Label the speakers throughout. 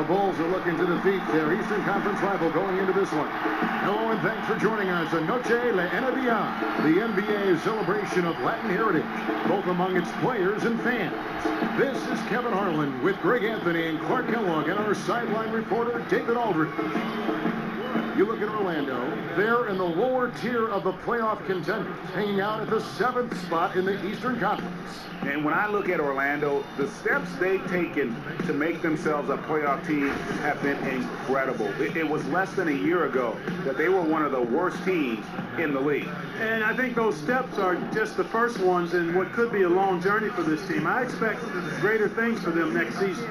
Speaker 1: Bulls are looking to defeat their Eastern Conference rival going into this one. Hello and thanks for joining us on Noche La NBA, the NBA's celebration of Latin heritage, both among its players and fans. This is Kevin Harlan with Greg Anthony and Clark Kellogg and our sideline reporter, David Aldridge. You look at Orlando, they're in the lower tier of the playoff contenders, hanging out at the 7th spot in the Eastern Conference.
Speaker 2: And when I look at Orlando, the steps they've taken to make themselves a playoff team have been incredible. It was less than a year ago that they were one of the worst teams in the league.
Speaker 3: And I think those steps are just the first ones in what could be a long journey for this team. I expect greater things for them next season.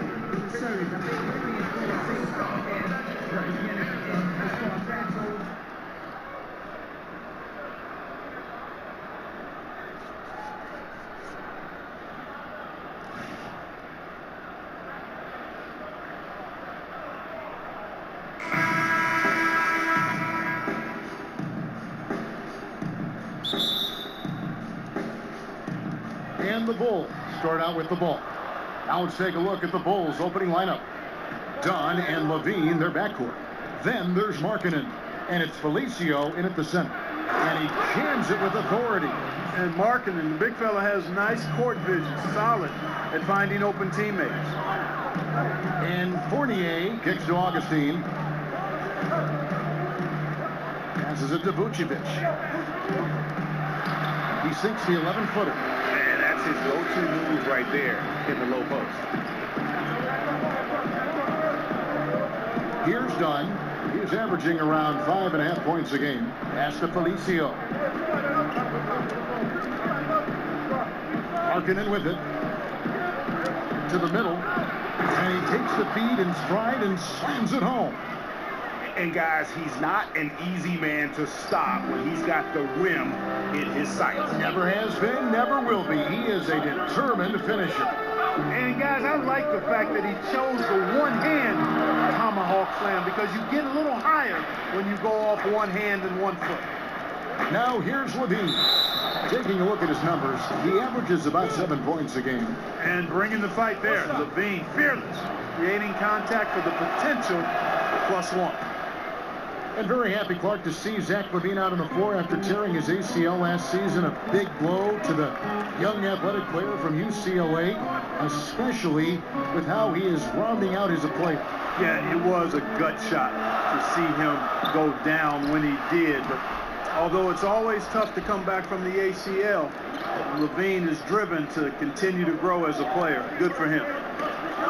Speaker 1: And the Bulls start out with the ball. Now let's take a look at the Bulls' opening lineup. Dunn and Levine, their backcourt. Then there's Markkanen, and it's Felicio in at the center. And he jams it with authority.
Speaker 3: And Markkanen, the big fella, has nice court vision, solid at finding open teammates.
Speaker 1: And Fournier kicks to Augustine. Passes it to Vucevic. He sinks the 11-footer.
Speaker 2: And that's his go-to move right there in the low post.
Speaker 1: Here's Dunn. He's averaging around 5.5 points a game. Pass to Felicio. Markkanen with it. To the middle. And he takes the feed in stride and slams it home.
Speaker 2: And guys, he's not an easy man to stop when he's got the rim in his sights.
Speaker 1: Never has been, never will be. He is a determined finisher.
Speaker 3: And guys, I like the fact that he chose the one-hand tomahawk slam because you get a little higher when you go off one hand and 1 foot.
Speaker 1: Now here's Levine. Taking a look at his numbers, he averages about 7 points a game.
Speaker 3: And bringing the fight there, Levine, fearless, creating contact for the potential +1.
Speaker 1: And very happy, Clark, to see Zach Levine out on the floor after tearing his ACL last season. A big blow to the young athletic player from UCLA, especially with how he is rounding out as a player.
Speaker 3: Yeah, it was a gut shot to see him go down when he did. But although it's always tough to come back from the ACL, Levine is driven to continue to grow as a player. Good for him.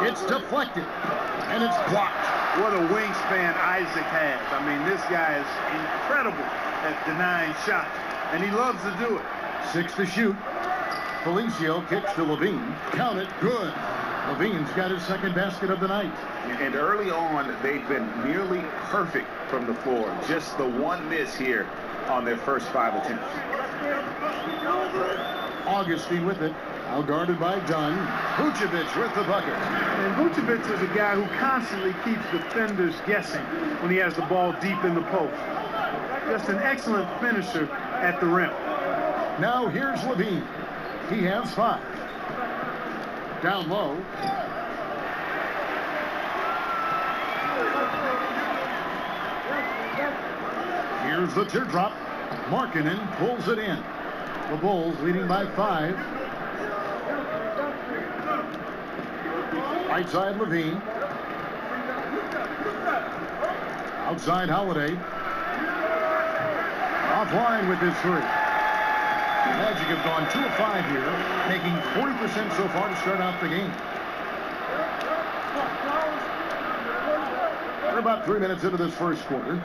Speaker 1: It's deflected, and it's blocked.
Speaker 3: What a wingspan Isaac has. I mean, this guy is incredible at denying shots, and he loves to do it.
Speaker 1: 6 to shoot. Felicio kicks to Levine. Count it. Good. Levine's got his second basket of the night.
Speaker 2: And early on, they've been nearly perfect from the floor. Just the one miss here on their first 5 attempts.
Speaker 1: Augustine with it. Now guarded by Dunn. Vucevic with the bucket.
Speaker 3: And Vucevic is a guy who constantly keeps defenders guessing when he has the ball deep in the post. Just an excellent finisher at the rim.
Speaker 1: Now here's Levine. He has 5. Down low. Here's the teardrop. Markkanen pulls it in. The Bulls leading by 5. Right side Levine. Outside Holiday. Offline with his 3. Magic have gone 2 of 5 here, making 40% so far to start out the game. We're about 3 minutes into this first quarter.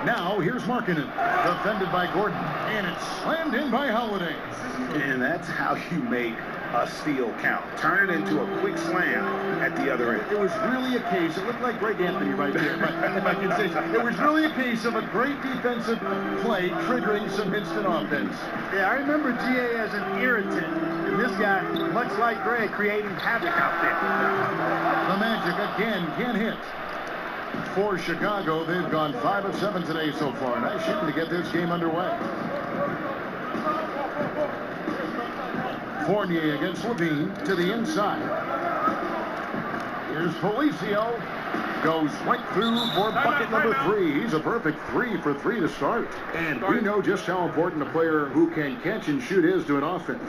Speaker 1: Now, here's Markkanen, defended by Gordon, and it's slammed in by Holiday.
Speaker 2: And that's how you make a steal count. Turn it into a quick slam at the other end.
Speaker 1: It was really a case, it looked like Greg Anthony right there, but if I can say so. It was really a case of a great defensive play triggering some instant offense.
Speaker 3: Yeah, I remember GA as an irritant, and this guy, much like Greg, creating havoc out there.
Speaker 1: The Magic again can't hit. For Chicago, they've gone 5 of 7 today so far. Nice shooting to get this game underway. Fournier against Levine to the inside. Here's Felicio. Goes right through for bucket number 3. He's a perfect 3 for 3 to start. And we know just how important a player who can catch and shoot is to an offense.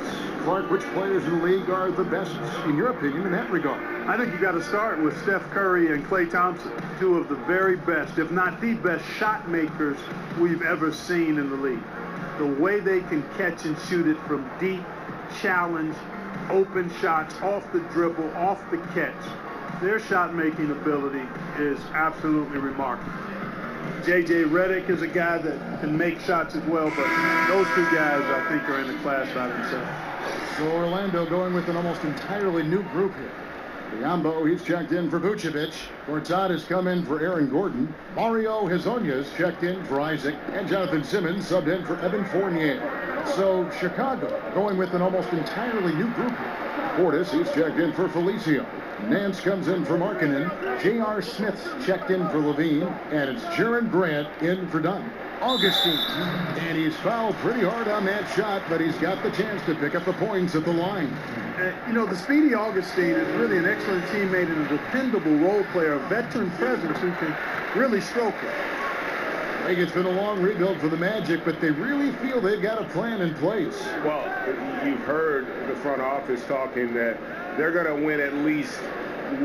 Speaker 1: Clark, which players in the league are the best, in your opinion, in that regard?
Speaker 3: I think you got to start with Steph Curry and Klay Thompson, 2 of the very best, if not the best shot makers we've ever seen in the league. The way they can catch and shoot it from deep, challenge, open shots, off the dribble, off the catch. Their shot-making ability is absolutely remarkable. J.J. Redick is a guy that can make shots as well, but those 2 guys, I think, are in the class by themselves.
Speaker 1: So Orlando going with an almost entirely new group here. Biyombo, he's checked in for Vucevic. Gortat has come in for Aaron Gordon. Mario Hezonja's checked in for Isaac. And Jonathan Simmons subbed in for Evan Fournier. So Chicago going with an almost entirely new group here. Portis, he's checked in for Felicio. Nance comes in for Markkanen. J.R. Smith's checked in for Levine. And it's Jaron Grant in for Dunn. Augustine. And he's fouled pretty hard on that shot, but he's got the chance to pick up the points at the line.
Speaker 3: You know, the speedy Augustine is really an excellent teammate and a dependable role player, a veteran presence who can really stroke it.
Speaker 1: I think it's been a long rebuild for the Magic, but they really feel they've got a plan in place.
Speaker 2: Well, you've heard the front office talking that they're going to win at least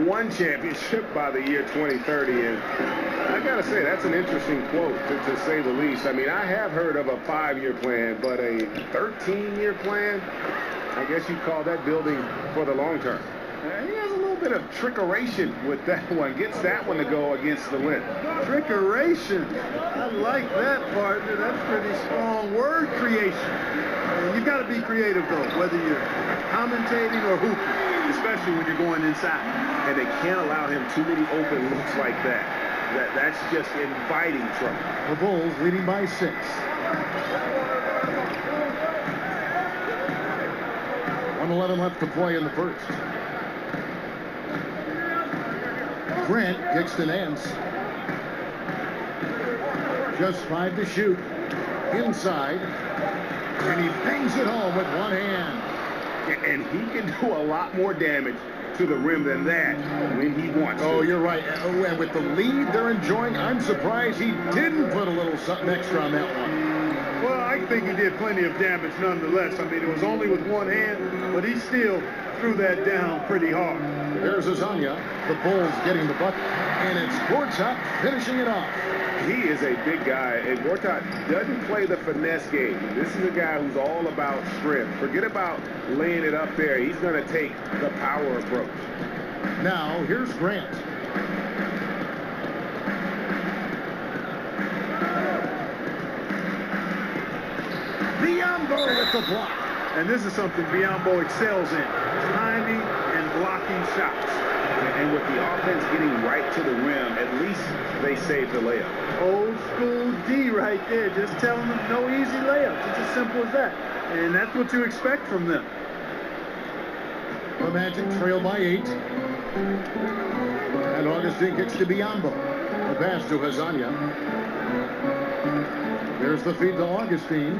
Speaker 2: one championship by the year 2030. And I got to say, that's an interesting quote, to say the least. I mean, I have heard of a 5-year plan, but a 13-year plan, I guess you'd call that building for the long term. He has a little bit of trickeration with that one. Gets that one to go against the wind.
Speaker 3: Trickeration. I like that, partner. That's pretty strong word creation. You've got to be creative, though, whether you're commentating or hooping, especially when you're going inside.
Speaker 2: And they can't allow him too many open looks like that. That's just inviting trouble.
Speaker 1: The Bulls leading by 6. .111 left to play in the first. Grant kicks to Nance. Just 5 to shoot. Inside. And he bangs it home with one hand.
Speaker 2: And he can do a lot more damage to the rim than that when he wants to.
Speaker 1: Oh, you're right. And with the lead they're enjoying, I'm surprised he didn't put a little something extra on that one.
Speaker 3: Well, I think he did plenty of damage nonetheless. I mean, it was only with one hand, but he still threw that down pretty hard.
Speaker 1: There's Hezonja. The Bulls getting the bucket. And it's Gortat finishing it off.
Speaker 2: He is a big guy, and Gortat doesn't play the finesse game. This is a guy who's all about strength. Forget about laying it up there. He's going to take the power approach.
Speaker 1: Now, here's Grant. Biyombo with the block.
Speaker 3: And this is something Biyombo excels in, timing and blocking shots.
Speaker 2: And with the offense getting right to the rim, at least they saved the layup.
Speaker 3: Old school D right there, just telling them no easy layups. It's as simple as that. And that's what you expect from them.
Speaker 1: The Magic trail by 8. And Augustine kicks to Biyombo. The pass to Hezonja. There's the feed to Augustine.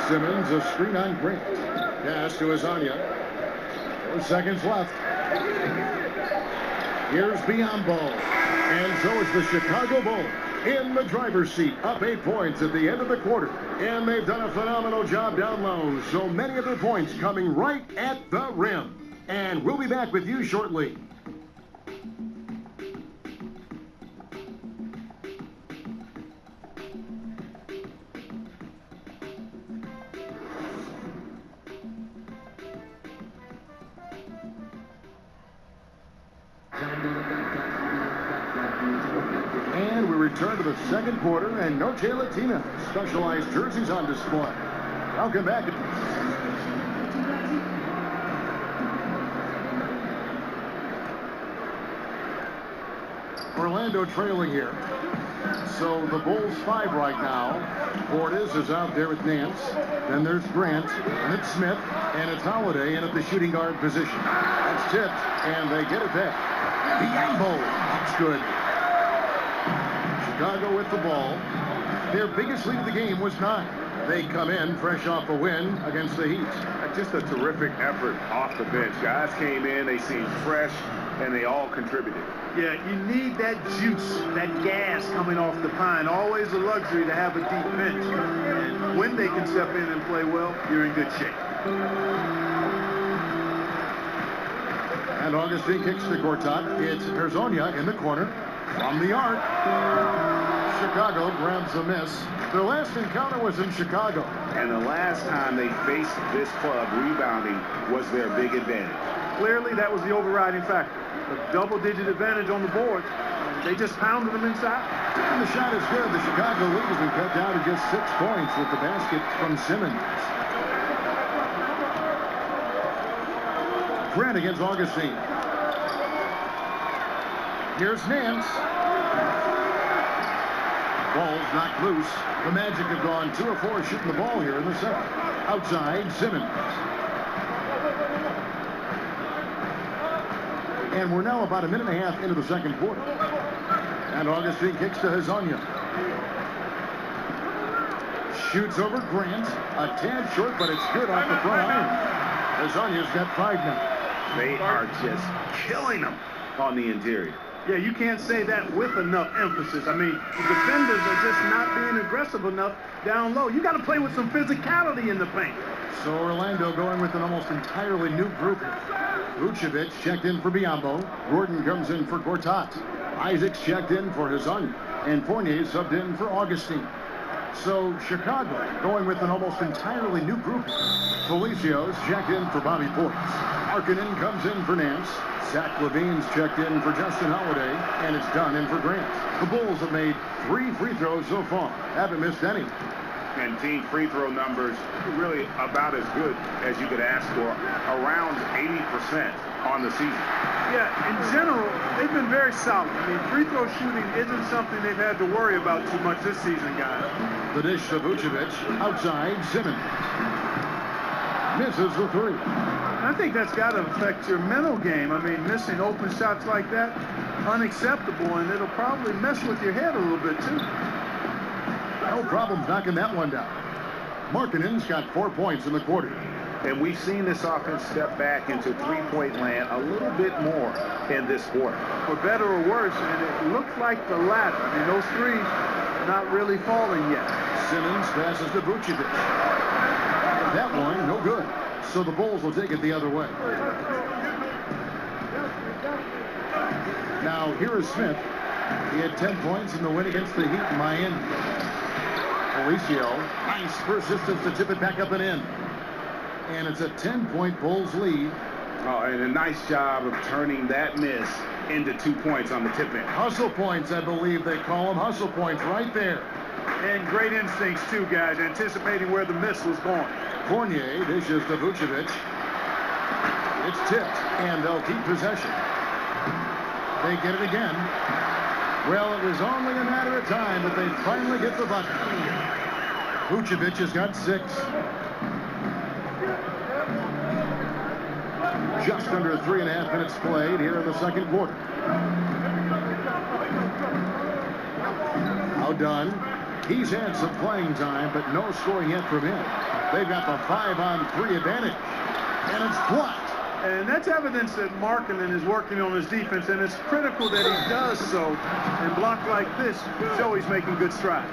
Speaker 1: Simmons, a screen on Grant. Pass to Hezonja. 4 seconds left. Here's Biyombo. And so it's the Chicago Bulls in the driver's seat, up 8 points at the end of the quarter. And they've done a phenomenal job down low. So many of their points coming right at the rim. And we'll be back with you shortly. And we return to the second quarter, and Noche Latina specialized jerseys on display. Welcome back. Orlando trailing here. So the Bulls 5 right now. Portis is out there with Nance. Then there's Grant, and it's Smith, and it's Holiday in at the shooting guard position. That's tipped, and they get it back. Biyombo, that's good. Chicago with the ball. Their biggest lead of the game was 9. They come in fresh off a win against the Heat.
Speaker 2: Just a terrific effort off the bench. Guys came in, they seemed fresh, and they all contributed.
Speaker 3: Yeah, you need that juice, that gas coming off the pine. Always a luxury to have a deep bench. And when they can step in and play well, you're in good shape.
Speaker 1: And Augustine kicks to Gortat. It's Hezonja in the corner. From the arc. Chicago grabs a miss. Their last encounter was in Chicago.
Speaker 2: And the last time they faced this club, rebounding was their big advantage.
Speaker 3: Clearly, that was the overriding factor. A double-digit advantage on the board. They just pounded them inside.
Speaker 1: And the shot is good. The Chicago lead has been cut down to just 6 points with the basket from Simmons. Grant against Augustine. Here's Nance. Ball's knocked loose. The Magic have gone 2 of 4 shooting the ball here in the second. Outside, Simmons. And we're now about a minute and a half into the second quarter. And Augustine kicks to Hezonja. Shoots over Grant. A tad short, but it's good off the front iron. Hezonja's got 5 now.
Speaker 2: They are just killing them on the interior.
Speaker 3: Yeah, you can't say that with enough emphasis. I mean, the defenders are just not being aggressive enough down low. You got to play with some physicality in the paint.
Speaker 1: So Orlando going with an almost entirely new group. Vucevic checked in for Biyombo. Gordon comes in for Gortat. Isaacs checked in for Hezonja. And Fournier subbed in for Augustine. So Chicago going with an almost entirely new group. Felicio's checked in for Bobby Portis. Markkanen comes in for Nance. Zach LaVine's checked in for Justin Holiday. And it's done in for Grant. The Bulls have made 3 free throws so far. Haven't missed any.
Speaker 2: And team free throw numbers really about as good as you could ask for. Around 80% on the season.
Speaker 3: Yeah, in general, they've been very solid. I mean, free throw shooting isn't something they've had to worry about too much this season, guys.
Speaker 1: The dish to Vucevic. Outside, Simmons. Misses the 3.
Speaker 3: I think that's got to affect your mental game. I mean, missing open shots like that, unacceptable, and it'll probably mess with your head a little bit, too.
Speaker 1: No problem knocking that one down. Markkanen's got 4 points in the quarter.
Speaker 2: And we've seen this offense step back into three-point land a little bit more in this quarter.
Speaker 3: For better or worse, and it looks like the latter. I mean, those threes not really falling yet.
Speaker 1: Simmons passes to Vucevic. That one, no good. So the Bulls will take it the other way. Now, here is Smith. He had 10 points in the win against the Heat in Miami. Felicio, nice persistence to tip it back up and in. And it's a 10-point Bulls lead.
Speaker 2: Oh, and a nice job of turning that miss into 2 points on the tip in.
Speaker 1: Hustle points, I believe they call them. Hustle points right there.
Speaker 3: And great instincts, too, guys, anticipating where the miss was going.
Speaker 1: Fournier dishes to Vucevic. It's tipped, and they'll keep possession. They get it again. Well, it was only a matter of time that they finally get the bucket. Vucevic has got 6. Just under 3.5 minutes played here in the second quarter. Now done. He's had some playing time, but no scoring yet from him. They've got the 5-on-3 advantage, and it's blocked.
Speaker 3: And that's evidence that Markkanen is working on his defense, and it's critical that he does so. And block like this, so he's making good strides.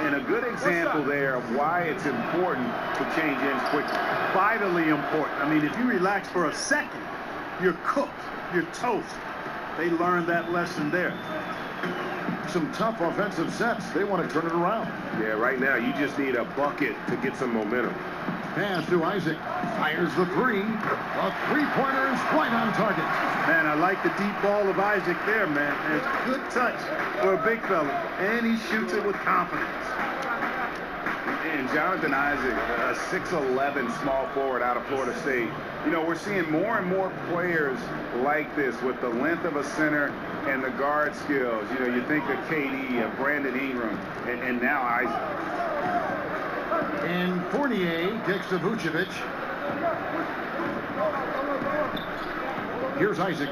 Speaker 2: And a good example there of why it's important to change ends quickly.
Speaker 3: Vitally important. I mean, if you relax for a second, you're cooked. You're toast. They learned that lesson there.
Speaker 1: Some tough offensive sets. They want to turn it around.
Speaker 2: Yeah, right now you just need a bucket to get some momentum.
Speaker 1: Pass to Isaac. Fires the 3. A three-pointer is right on target.
Speaker 3: Man, I like the deep ball of Isaac there, man. And it's good touch for a big fella. And he shoots it with confidence.
Speaker 2: And Jonathan Isaac, a 6'11" small forward out of Florida State. You know, we're seeing more and more players like this with the length of a center and the guard skills. You know, you think of KD, of Brandon Ingram, and now Isaac.
Speaker 1: And Fournier kicks to Vucevic. Here's Isaac.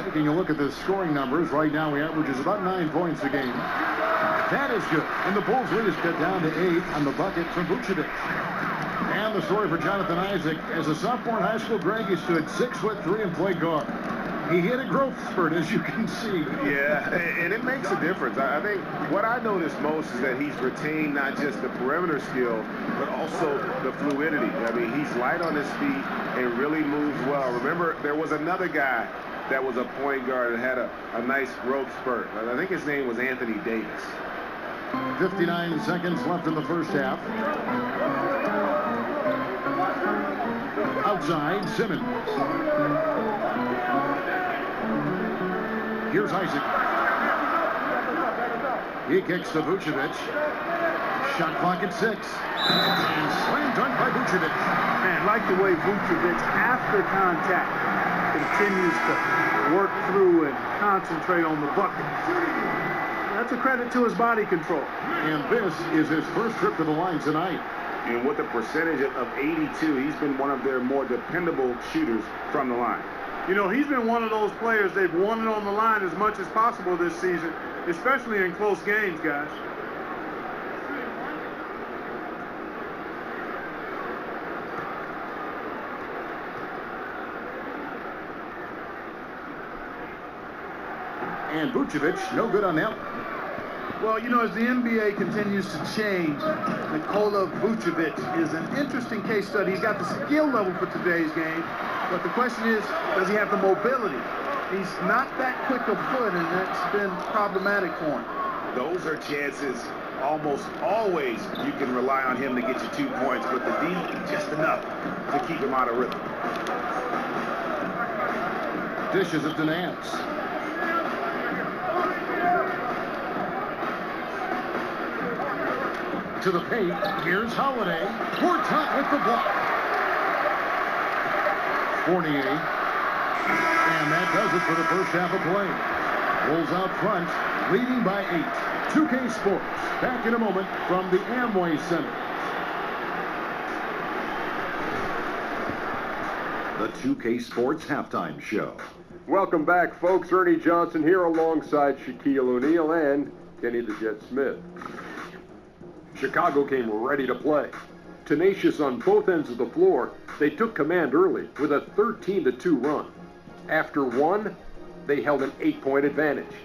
Speaker 1: Taking a look at the scoring numbers. Right now he averages about 9 points a game. That is good. And the Bulls lead is cut down to 8 on the bucket from Vucevic. And the story for Jonathan Isaac. As a sophomore in high school, Greg, he stood 6'3" and played guard. He hit a growth spurt, as you can see.
Speaker 2: Yeah, and it makes a difference. I think what I noticed most is that he's retained not just the perimeter skill, but also the fluidity. I mean, he's light on his feet and really moves well. Remember, there was another guy that was a point guard that had a nice growth spurt. I think his name was Anthony Davis.
Speaker 1: 59 seconds left in the first half. Outside, Simmons. Here's Isaac. He kicks to Vucevic. Shot clock at 6. And slam dunk by Vucevic.
Speaker 3: Man, like the way Vucevic, after contact, continues to work through and concentrate on the bucket. That's a credit to his body control.
Speaker 1: And this is his first trip to the line tonight.
Speaker 2: And with a percentage of 82, he's been one of their more dependable shooters from the line.
Speaker 3: You know, he's been one of those players they've wanted on the line as much as possible this season, especially in close games, guys.
Speaker 1: And Vucevic, no good on that one.
Speaker 3: Well, you know, as the NBA continues to change, Nikola Vucevic is an interesting case study. He's got the skill level for today's game, but the question is, does he have the mobility? He's not that quick of foot, and that's been problematic for him.
Speaker 2: Those are chances almost always you can rely on him to get you 2 points, but the D, just enough to keep him out of rhythm.
Speaker 1: Dishes it to Nance. To the paint. Here's Holiday. Gortat with the block. Fournier. And that does it for the first half of play. Bulls out front, leading by 8. 2K Sports. Back in a moment from the Amway Center. The 2K Sports Halftime Show.
Speaker 4: Welcome back, folks. Ernie Johnson here alongside Shaquille O'Neal and Kenny the Jet Smith. Chicago came ready to play. Tenacious on both ends of the floor, they took command early with a 13-2 run. After one, they held an 8-point advantage.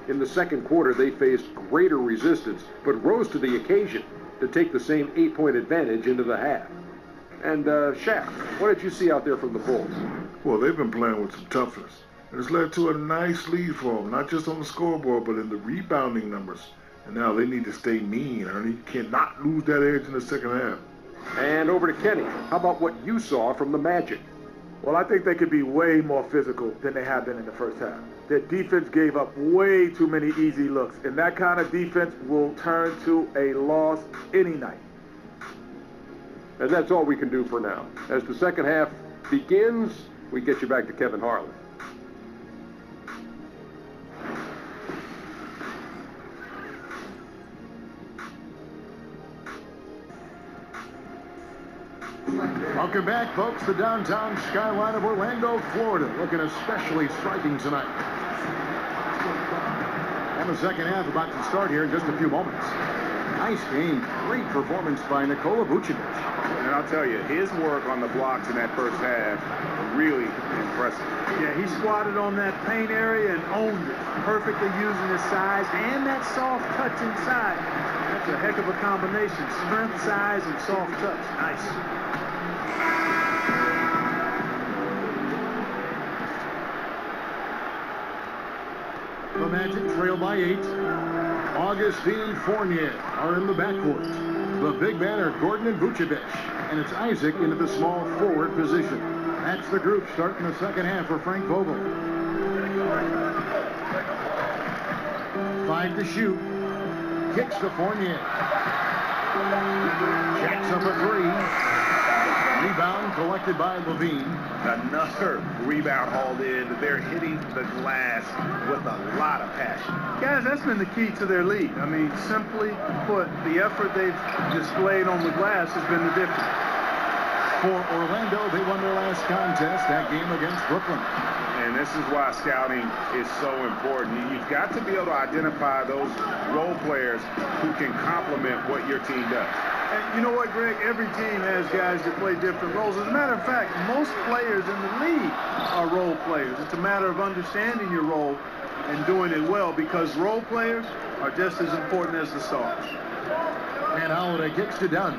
Speaker 4: In the second quarter, they faced greater resistance, but rose to the occasion to take the same 8-point advantage into the half. And, Shaq, what did you see out there from the Bulls?
Speaker 5: Well, they've been playing with some toughness. And it's led to a nice lead for them, not just on the scoreboard, but in the rebounding numbers. And now they need to stay mean, Ernie. You cannot lose that edge in the second half.
Speaker 4: And over to Kenny. How about what you saw from the Magic?
Speaker 6: Well, I think they could be way more physical than they have been in the first half. Their defense gave up way too many easy looks, and that kind of defense will turn to a loss any night.
Speaker 4: And that's all we can do for now. As the second half begins, we get you back to Kevin Harlan.
Speaker 1: Welcome back, folks. The downtown skyline of Orlando, Florida, looking especially striking tonight. And the second half about to start here in just a few moments. Nice game. Great performance by Nikola Vucevic.
Speaker 2: And I'll tell you, his work on the blocks in that first half, really impressive.
Speaker 3: Yeah, he squatted on that paint area and owned it, perfectly using his size and that soft touch inside. That's a heck of a combination. Strength, size, and soft touch. Nice.
Speaker 1: The Magic trail by 8. Augustine Fournier are in the backcourt. The big men are Gordon and Vucevic, and it's Isaac into the small forward position. That's the group starting the second half for Frank Vogel. 5 to shoot. Kicks to Fournier. Jacks up a 3. Rebound collected by Levine.
Speaker 2: Another rebound hauled in. They're hitting the glass with a lot of passion.
Speaker 3: Guys, that's been the key to their lead. I mean, simply put, the effort they've displayed on the glass has been the difference.
Speaker 1: For Orlando, they won their last contest, that game against Brooklyn.
Speaker 2: And this is why scouting is so important. You've got to be able to identify those role players who can complement what your team does.
Speaker 3: And you know what, Greg? Every team has guys that play different roles. As a matter of fact, most players in the league are role players. It's a matter of understanding your role and doing it well, because role players are just as important as the stars.
Speaker 1: And Holiday kicks to Dunn.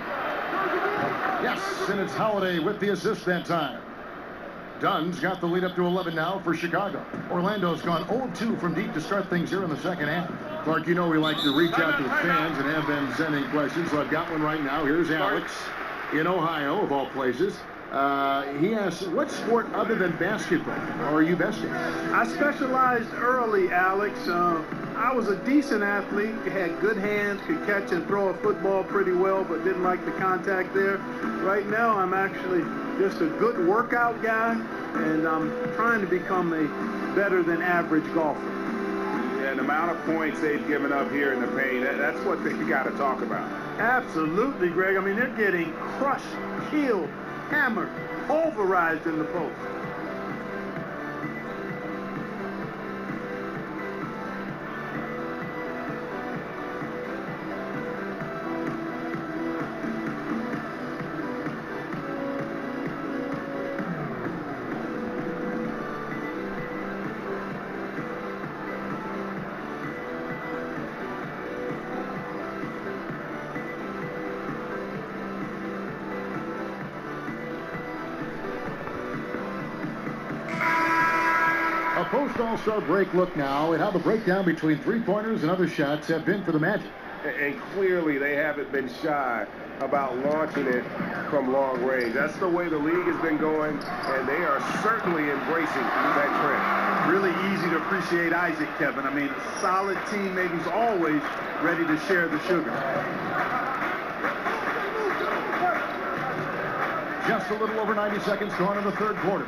Speaker 1: Yes, and it's Holiday with the assist that time. Dunn's got the lead up to 11 now for Chicago. Orlando's gone 0-2 from deep to start things here in the second half. Clark, you know we like to reach out to the fans and have them send in questions, so I've got one right now. Here's Alex in Ohio, of all places. He asks, what sport other than basketball are you best in?
Speaker 3: I specialized early, Alex. I was a decent athlete, had good hands, could catch and throw a football pretty well, but didn't like the contact there. Right now, I'm actually just a good workout guy, and I'm trying to become a better than average golfer.
Speaker 2: Yeah, the amount of points they've given up here in the paint, that's what they got to talk about.
Speaker 3: Absolutely, Greg. I mean, they're getting crushed, killed, hammered, pulverized in the post.
Speaker 1: A post-All-Star break look now at how the breakdown between three-pointers and other shots have been for the Magic.
Speaker 2: And clearly they haven't been shy about launching it from long range. That's the way the league has been going, and they are certainly embracing that trend.
Speaker 3: Really easy to appreciate Isaac, Kevin. I mean, a solid teammate who's always ready to share the sugar.
Speaker 1: Just a little over 90 seconds gone in the third quarter.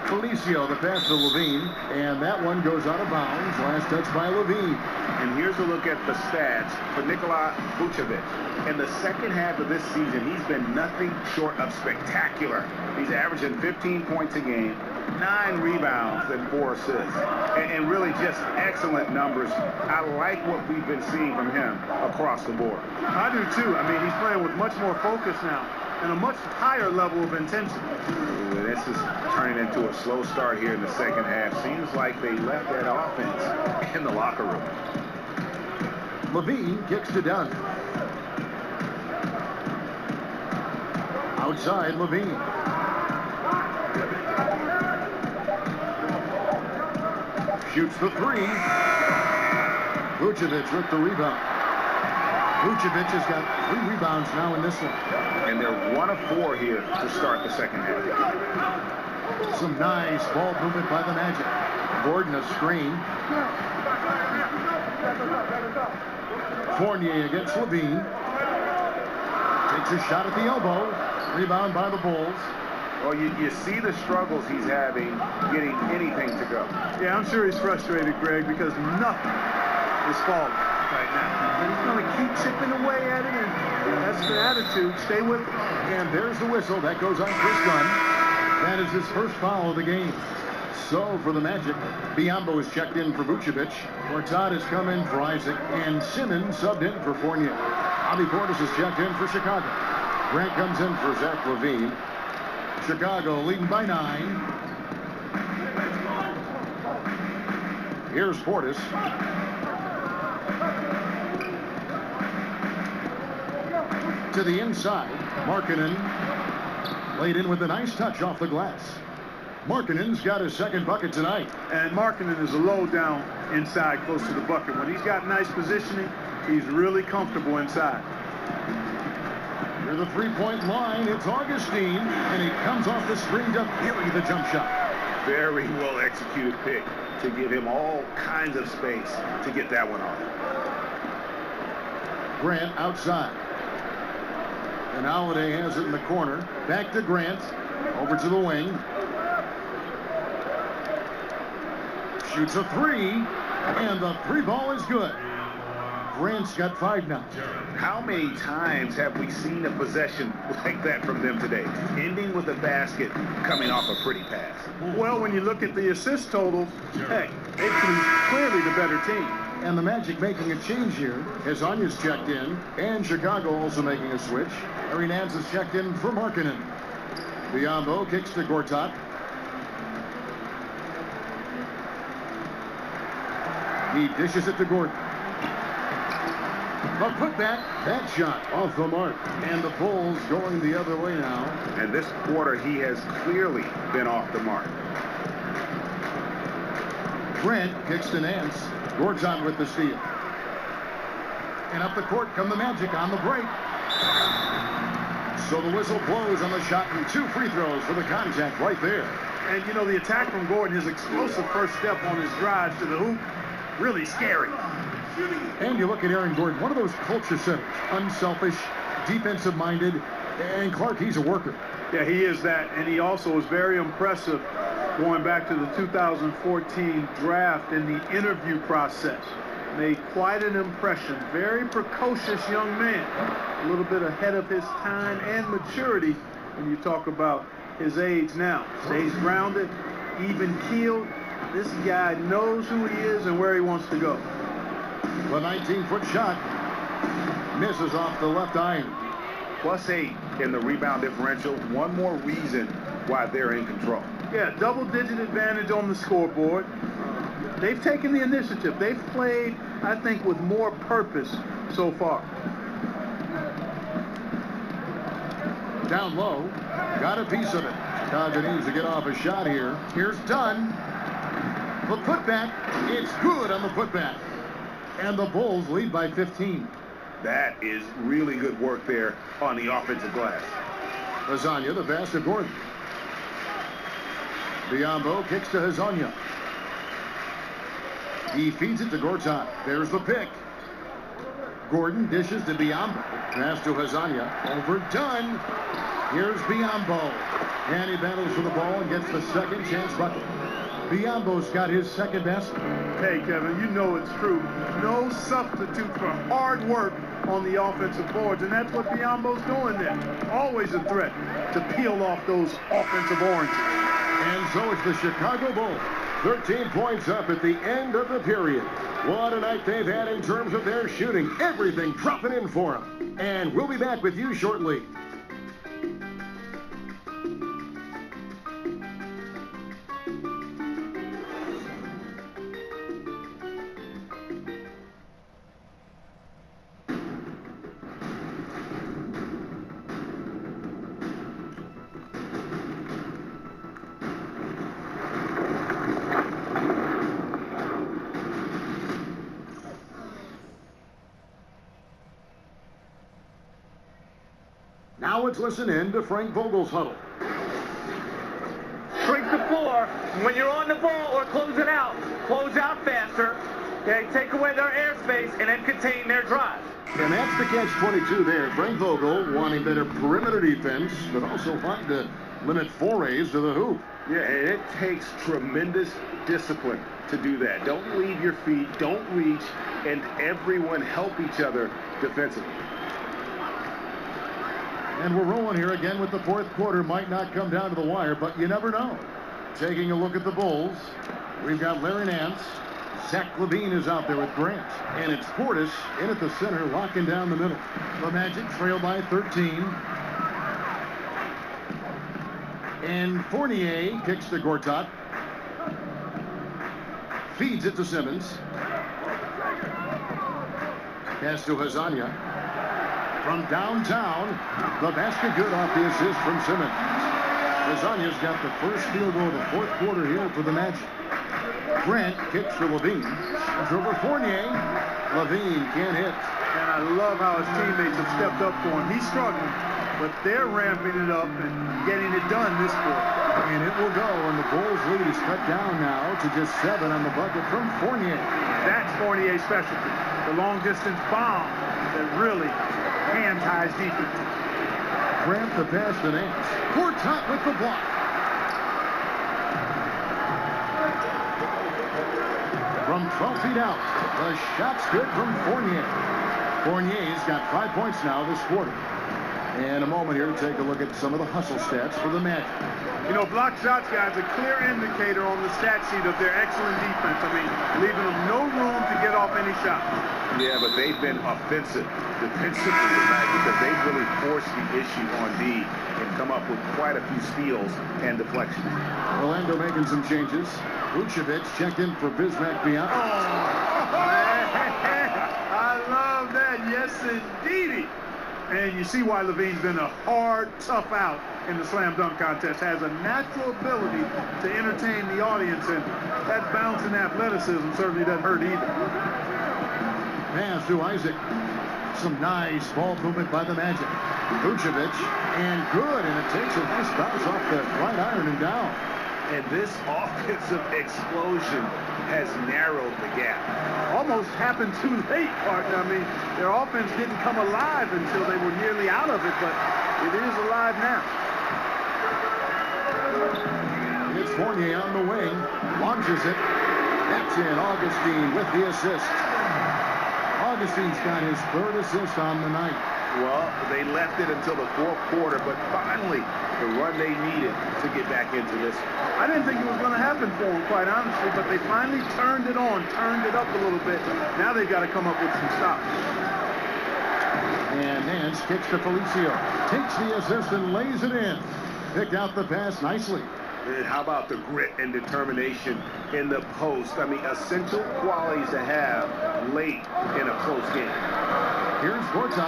Speaker 1: Felicio, the pass to Levine, and that one goes out of bounds. Last touch by Levine.
Speaker 2: And here's a look at the stats for Nikola Vucevic. In the second half of this season, he's been nothing short of spectacular. He's averaging 15 points a game, 9 rebounds, and 4 assists. And really just excellent numbers. I like what we've been seeing from him across the board.
Speaker 3: I do too. I mean, he's playing with much more focus now and a much higher level of intensity.
Speaker 2: Ooh, this is turning into a slow start here in the second half. Seems like they left that offense in the locker room.
Speaker 1: Levine kicks to Dunn. Outside, Levine. Shoots the three. Vucevic with the rebound. Vucevic has got 3 rebounds now in this one.
Speaker 2: And they're 1 of 4 here to start the second half.
Speaker 1: Some nice ball movement by the Magic. Gordon a screen. Fournier against Levine. Takes a shot at the elbow. Rebound by the Bulls.
Speaker 2: Well, you see the struggles he's having getting anything to go.
Speaker 3: Yeah, I'm sure he's frustrated, Greg, because nothing is falling right now. But he's going to keep chipping away at it, and that's the attitude. Stay with it.
Speaker 1: And there's the whistle. That goes on Chris Dunn. That is his first foul of the game. So for the Magic, Biyombo is checked in for Vucevic. Gortat has come in for Isaac. And Simmons subbed in for Fournier. Bobby Portis is checked in for Chicago. Grant comes in for Zach Levine. Chicago leading by 9. Here's Portis. To the inside. Markkanen laid in with a nice touch off the glass. Markkanen's got his second bucket tonight.
Speaker 3: And Markkanen is a low down inside close to the bucket. When he's got nice positioning, he's really comfortable inside.
Speaker 1: Near the three-point line, it's Augustine, and he comes off the screen to bury the jump shot.
Speaker 2: Very well executed pick to give him all kinds of space to get that one off.
Speaker 1: Grant outside. And Holiday has it in the corner. Back to Grant. Over to the wing. Shoots a 3. And the 3 ball is good. Grant's got 5 now.
Speaker 2: How many times have we seen a possession like that from them today, ending with a basket coming off a pretty pass?
Speaker 3: Well, when you look at the assist totals, hey, it's clearly the better team.
Speaker 1: And the Magic making a change here as Anya's checked in, and Chicago also making a switch. Larry Nance is checked in for Markkanen. Biombo kicks to Gortat. He dishes it to Gordon. The putback, that shot off the mark. And the Bulls going the other way now.
Speaker 2: And this quarter, he has clearly been off the mark.
Speaker 1: Grant kicks to Nance. Gortat with the steal. And up the court come the Magic on the break. So the whistle blows on the shot and 2 free throws for the contact right there.
Speaker 3: And, you know, the attack from Gordon, his explosive first step on his drive to the hoop, really scary.
Speaker 1: And you look at Aaron Gordon, one of those culture centers, unselfish, defensive-minded, and Clark, he's a worker.
Speaker 3: Yeah, he is that, and he also is very impressive going back to the 2014 draft in the interview process. Made quite an impression. Very precocious young man. A little bit ahead of his time and maturity when you talk about his age now. Stays grounded, even-keeled. This guy knows who he is and where he wants to go.
Speaker 1: The 19-foot shot misses off the left iron.
Speaker 2: +8 in the rebound differential. One more reason why they're in control.
Speaker 3: Yeah, double-digit advantage on the scoreboard. They've taken the initiative. They've played, I think, with more purpose so far.
Speaker 1: Down low, got a piece of it. Chicago needs to get off a shot here. Here's Dunn. The putback, it's good on the putback. And the Bulls lead by 15.
Speaker 2: That is really good work there on the offensive glass.
Speaker 1: Hazanya, the pass to Gordon. Biombo kicks to Hazanya. He feeds it to Gortat. There's the pick. Gordon dishes to Biombo. Pass to Hazanya. Overdone. Here's Biombo. And he battles for the ball and gets the second chance bucket. Biombo's got his second basket.
Speaker 3: Hey, Kevin, you know it's true. No substitute for hard work on the offensive boards, and that's what Biombo's doing there. Always a threat to peel off those offensive oranges.
Speaker 1: And so it's the Chicago Bulls. 13 points up at the end of the period. What a night they've had in terms of their shooting. Everything dropping in for them. And we'll be back with you shortly. Now let's listen in to Frank Vogel's huddle.
Speaker 7: Shrink the floor. When you're on the ball or closing out, close out faster. Okay, take away their airspace and then contain their drive.
Speaker 1: And that's the catch-22 there. Frank Vogel wanting better perimeter defense, but also wanting to limit forays to the hoop.
Speaker 2: Yeah, and it takes tremendous discipline to do that. Don't leave your feet, don't reach, and everyone help each other defensively.
Speaker 1: And we're rolling here again with the fourth quarter. Might not come down to the wire, but you never know. Taking a look at the Bulls, we've got Larry Nance. Zach LaVine is out there with Grant. And it's Portis in at the center, locking down the middle. The Magic trail by 13. And Fournier kicks to Gortat. Feeds it to Simmons. Pass to Hazanya. From downtown, the basket good off the assist from Simmons. Hazanya's got the first field goal of the fourth quarter here for the Magic. Grant kicks for LaVine. It's over Fournier. LaVine can't hit.
Speaker 3: And I love how his teammates have stepped up for him. He's struggling, but they're ramping it up and getting it done this quarter.
Speaker 1: And it will go, and the Bulls' lead is cut down now to just 7 on the bucket from Fournier.
Speaker 3: That's Fournier's specialty, the long-distance bomb that really hand-ties defense.
Speaker 1: Grant the pass to Nance. Gortat with the block. From 12 feet out. The shot's good from Fournier. Fournier's got 5 points now this quarter. And a moment here to take a look at some of the hustle stats for the Magic.
Speaker 3: You know, block shots, guys, a clear indicator on the stat sheet of their excellent defense. I mean, leaving them no room to get off any shots.
Speaker 2: Yeah, but they've been offensive defensively tonight because they've really forced the issue on D and come up with quite a few steals and deflections.
Speaker 1: Orlando making some changes. Vucevic checked in for Bismack Biyombo.
Speaker 3: I love that. Yes, indeedy. And you see why Levine's been a hard, tough out in the slam dunk contest. Has a natural ability to entertain the audience, and that bounce and athleticism certainly doesn't hurt either.
Speaker 1: Pass to Isaac. Some nice ball movement by the Magic. Vucevic, and good, and it takes a nice bounce off the right iron and down.
Speaker 2: And this offensive explosion has narrowed the gap.
Speaker 3: Almost happened too late, partner. I mean, their offense didn't come alive until they were nearly out of it, but it is alive now.
Speaker 1: It's Fournier on the wing. Launches it. That's in. Augustine with the assist. Augustine's got his third assist on the night.
Speaker 2: Well, they left it until the fourth quarter, but finally, the run they needed to get back into this.
Speaker 3: I didn't think it was going to happen for them, quite honestly, but they finally turned it on, turned it up a little bit. Now they've got to come up with some stops.
Speaker 1: And Nance kicks to Felicio. Takes the assist and lays it in. Picked out the pass nicely.
Speaker 2: And how about the grit and determination in the post? I mean, essential qualities to have late in a close game.
Speaker 1: Here's Gortat,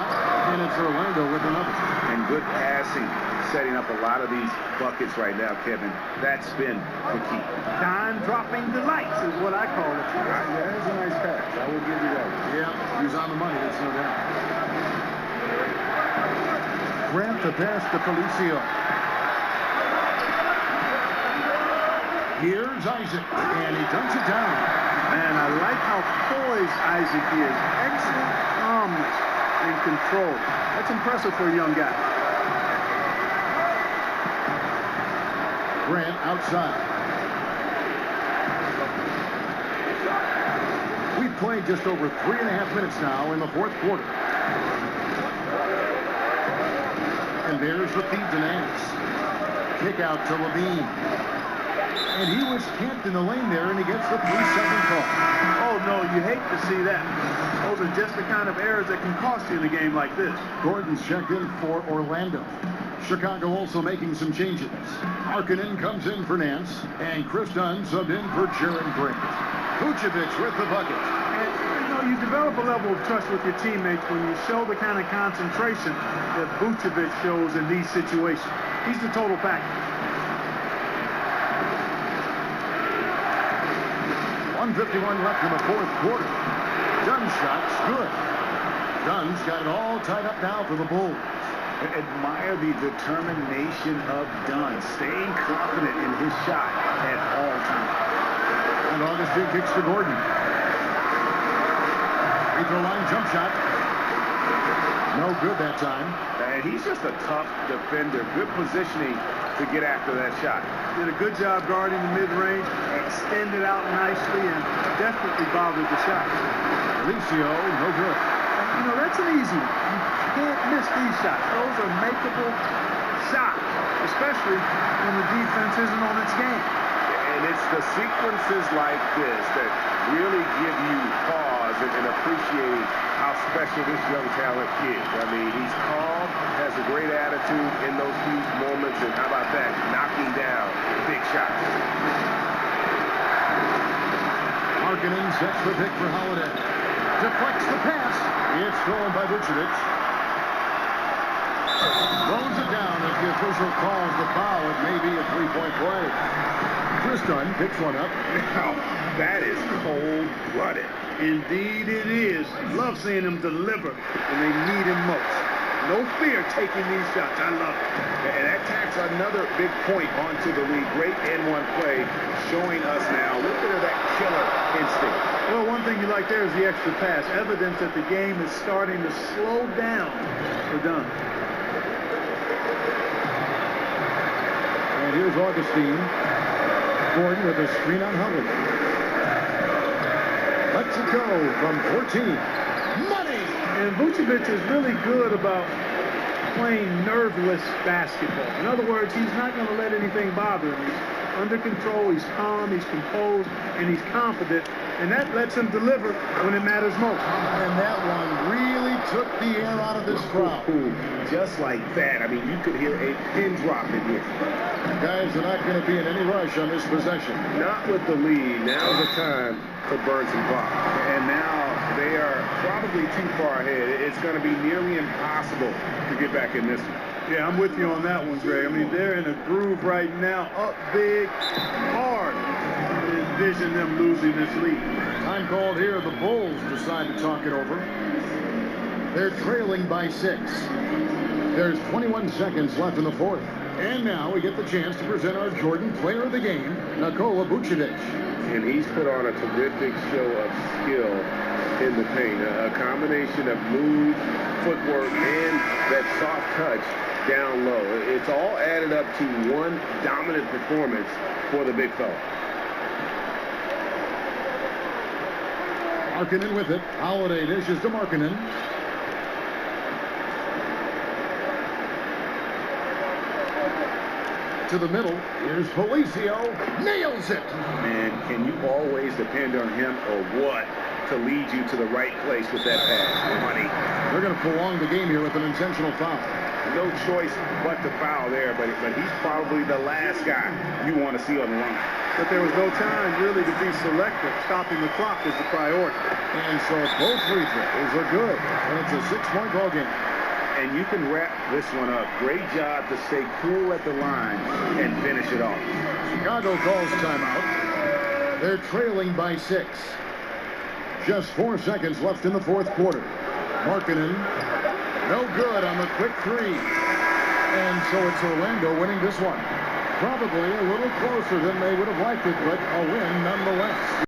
Speaker 1: and it's Orlando with another.
Speaker 2: And good passing, setting up a lot of these buckets right now, Kevin. That's been the key.
Speaker 3: Dime-dropping delights is what I call it.
Speaker 2: Yeah, that's a nice pass. I will give you that.
Speaker 1: Yeah, he was on the money, that's no doubt. Grant the pass to Felicio. Here's Isaac, and he dunks it down.
Speaker 3: Man, I like how poised Isaac is. Excellent calmness and control. That's impressive for a young guy.
Speaker 1: Grant outside. We've played just over 3.5 minutes now in the fourth quarter. And there's the feed to Nance. Kick out to Levine. And he was camped in the lane there, and he gets the 3-second call.
Speaker 3: Oh, no, you hate to see that. Those are just the kind of errors that can cost you in a game like this.
Speaker 1: Gordon's checked in for Orlando. Chicago also making some changes. Markkanen comes in for Nance, and Chris Dunn subbed in for Jaron Grant. Vucevic with the bucket.
Speaker 3: And, you know, you develop a level of trust with your teammates when you show the kind of concentration that Vucevic shows in these situations. He's the total package.
Speaker 1: 1:51 left in the fourth quarter. Dunn's shot's good. Dunn's got it all tied up now for the Bulls.
Speaker 2: Admire the determination of Dunn, staying confident in his shot at all times.
Speaker 1: And Augustine kicks to Gordon. Free throw line jump shot. No good that time.
Speaker 2: And he's just a tough defender. Good positioning to get after that shot.
Speaker 3: Did a good job guarding the mid-range, extended out nicely, and definitely bothered the shot.
Speaker 1: Felicio, no good.
Speaker 3: And, you know, that's an easy one. You can't miss these shots. Those are makeable shots, especially when the defense isn't on its game.
Speaker 2: And it's the sequences like this that really give you pause and appreciate how special this young talent is. I mean, he's calm, has a great attitude in those huge moments, and how about that, knocking down big shots.
Speaker 1: Markkanen sets the pick for Holiday. Deflects the pass. It's stolen by Vucevic. Throws it down as the official calls the foul. It may be a three-point play. Chris Dunn picks one up.
Speaker 2: Now, that is cold-blooded.
Speaker 3: Indeed it is. Love seeing him deliver when they need him most. No fear taking these shots. I love it.
Speaker 2: And that tacks another big point onto the lead. Great N1 play showing us now a little bit of that killer instinct.
Speaker 3: Well, one thing you like there is the extra pass. Evidence that the game is starting to slow down for Dunn.
Speaker 1: And here's Augustine. Gordon with a screen on Holiday. to go from 14. Money!
Speaker 3: And Vucevic is really good about playing nerveless basketball. In other words, he's not going to let anything bother him. He's under control, he's calm, he's composed, and he's confident. And that lets him deliver when it matters most.
Speaker 1: And that one really took the air out of this crowd.
Speaker 2: Just like that. I mean, you could hear a pin drop in here.
Speaker 1: Guys are not going to be in any rush on this possession.
Speaker 2: Not with the lead. Now's the time to burn some clock. And now they are probably too far ahead. It's going to be nearly impossible to get back in this one.
Speaker 3: Yeah, I'm with you on that one, Greg. I mean, they're in a groove right now, up big, hard. I envision them losing this lead.
Speaker 1: Time called here. The Bulls decide to talk it over. They're trailing by 6. There's 21 seconds left in the fourth. And now we get the chance to present our Jordan Player of the Game, Nikola Vucevic.
Speaker 2: And he's put on a terrific show of skill in the paint. A combination of move, footwork, and that soft touch down low. It's all added up to one dominant performance for the big fella.
Speaker 1: Markkanen with it. Holiday dishes to Markkanen. To the middle. Here's Policio. Nails it.
Speaker 2: Man, can you always depend on him or what to lead you to the right place with that pass? Money.
Speaker 1: They're going to prolong the game here with an intentional foul.
Speaker 2: No choice but to foul there, but he's probably the last guy you want to see on the line.
Speaker 3: But there was no time really to be selective. Stopping the clock is the priority.
Speaker 1: And so both free throws are good. And it's a 6-point ball game.
Speaker 2: And you can wrap this one up. Great job to stay cool at the line and finish it off.
Speaker 1: Chicago calls timeout. They're trailing by 6. Just 4 seconds left in the fourth quarter. Markkanen, no good on the quick three. And so it's Orlando winning this one. Probably a little closer than they would have liked it, but a win nonetheless.